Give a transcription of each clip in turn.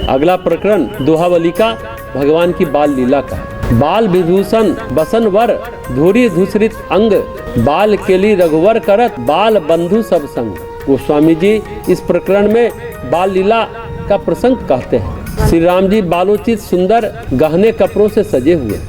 अगला प्रकरण दोहावली का भगवान की बाल लीला का है। बाल विभूषण बसन वर धूरी धूसरित अंग, बाल केली रघुवर करत बाल बंधु सब संग। गोस्वामी जी इस प्रकरण में बाल लीला का प्रसंग कहते हैं। श्री राम जी बालोचित सुंदर गहने कपड़ों से सजे हुए,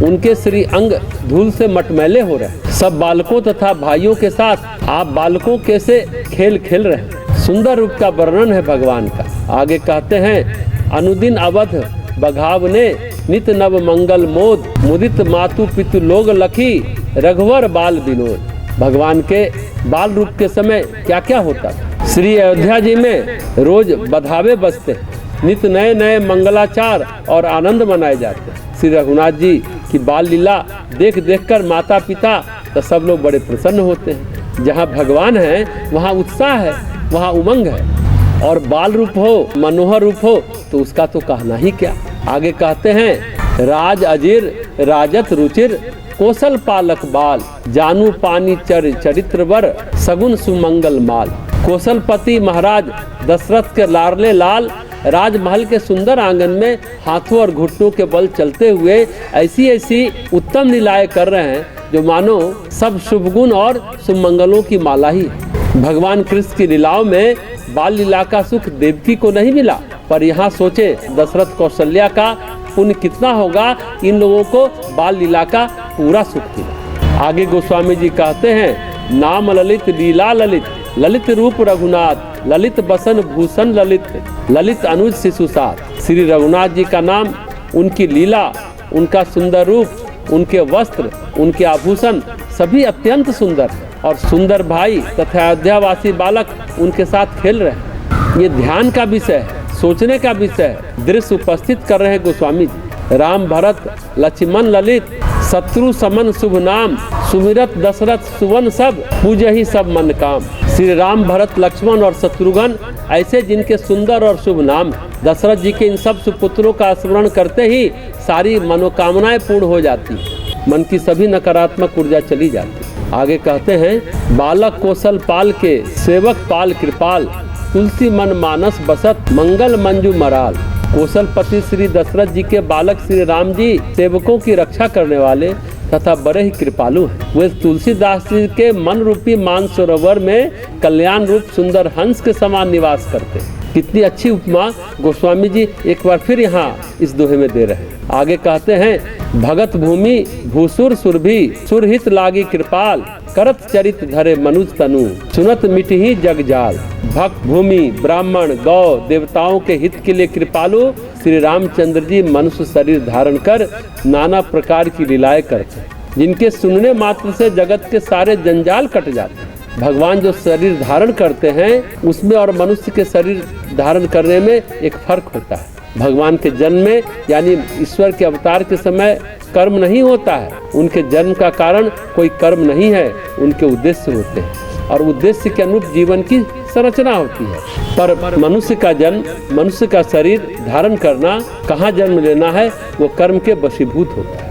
उनके श्री अंग धूल से मटमैले हो रहे। सब बालकों तथा भाइयों के साथ आप बालकों कैसे खेल खेल रहे। सुंदर रूप का वर्णन है भगवान का। आगे कहते हैं अनुदिन अवध बघावने नित नव मंगल मोद, मुदित मातु पितु लोग लखी रघुवर बाल विनोद। भगवान के बाल रूप के समय क्या क्या होता है। श्री अयोध्या जी में रोज बधावे बजते, नित नए नए मंगलाचार और आनंद मनाए जाते हैं। श्री रघुनाथ जी की बाल लीला देख देखकर माता पिता तो सब लोग बड़े प्रसन्न होते हैं। जहाँ भगवान है वहाँ उत्साह है, वहाँ उमंग है। और बाल रूप हो, मनोहर रूप हो तो उसका तो कहना ही क्या। आगे कहते हैं राज अजीर राजत रुचिर कौशल पालक बाल, जानू पानी चरित्र वर सगुन सुमंगल माल। कौशलपति महाराज दशरथ के लाडले लाल राजमहल के सुंदर आंगन में हाथों और घुटनों के बल चलते हुए ऐसी ऐसी उत्तम लीलाएं कर रहे हैं जो मानो सब शुभ गुण और सुमंगलों की माला ही है। भगवान कृष्ण की लीलाओं में बाल लीला का सुख देवकी को नहीं मिला, पर यहाँ सोचे दशरथ कौशल्या का पुण्य कितना होगा, इन लोगों को बाल लीला का पूरा सुख मिला। आगे गोस्वामी जी कहते हैं नाम ललित लीला ललित, ललित रूप रघुनाथ ललित बसन भूषण ललित, ललित अनुज शिशु साथ। श्री रघुनाथ जी का नाम, उनकी लीला, उनका सुंदर रूप, उनके वस्त्र, उनके आभूषण सभी अत्यंत सुंदर और सुंदर भाई तथा अयोध्यावासी बालक उनके साथ खेल रहे हैं। ये ध्यान का विषय है, सोचने का विषय है। दृश्य उपस्थित कर रहे हैं गोस्वामी जी। राम भरत लक्ष्मण ललित शत्रु समन शुभ नाम, सुमिरत दशरथ सुवन सब पूजे ही सब मन काम। श्री राम भरत लक्ष्मण और शत्रुघ्न ऐसे जिनके सुंदर और शुभ नाम। दशरथ जी के इन सब सुपुत्रों का स्मरण करते ही सारी मनोकामनाएं पूर्ण हो जाती, मन की सभी नकारात्मक ऊर्जा चली जाती। आगे कहते हैं बालक कौशल पाल के सेवक पाल कृपाल, तुलसी मन मानस बसत मंगल मंजू मराल। कौशलपति श्री दशरथ जी के बालक श्री राम जी सेवकों की रक्षा करने वाले तथा बड़े ही कृपालु हैं। वे तुलसीदास जी के मन रूपी मानसरोवर में कल्याण रूप सुंदर हंस के समान निवास करते। कितनी अच्छी उपमा गोस्वामी जी एक बार फिर यहाँ इस दोहे में दे रहे हैं। आगे कहते हैं भगत भूमि भूसुर सुरभि सुरहित लागी कृपाल, करत चरित धरे मनुज तनु सुनत मिटही जग जाल। भक्त भूमि ब्राह्मण गौ देवताओं के हित के लिए कृपालु श्री रामचंद्र जी मनुष्य शरीर धारण कर नाना प्रकार की लीलाएं करते हैं, जिनके सुनने मात्र से जगत के सारे जंजाल कट जाते हैं। भगवान जो शरीर धारण करते हैं उसमें और मनुष्य के शरीर धारण करने में एक फर्क होता है। भगवान के जन्म में यानी ईश्वर के अवतार के समय कर्म नहीं होता है, उनके जन्म का कारण कोई कर्म नहीं है, उनके उद्देश्य होते हैं और उद्देश्य के अनुरूप जीवन की संरचना होती है। पर मनुष्य का जन्म, मनुष्य का शरीर धारण करना, कहाँ जन्म लेना है, वो कर्म के वशीभूत होता है।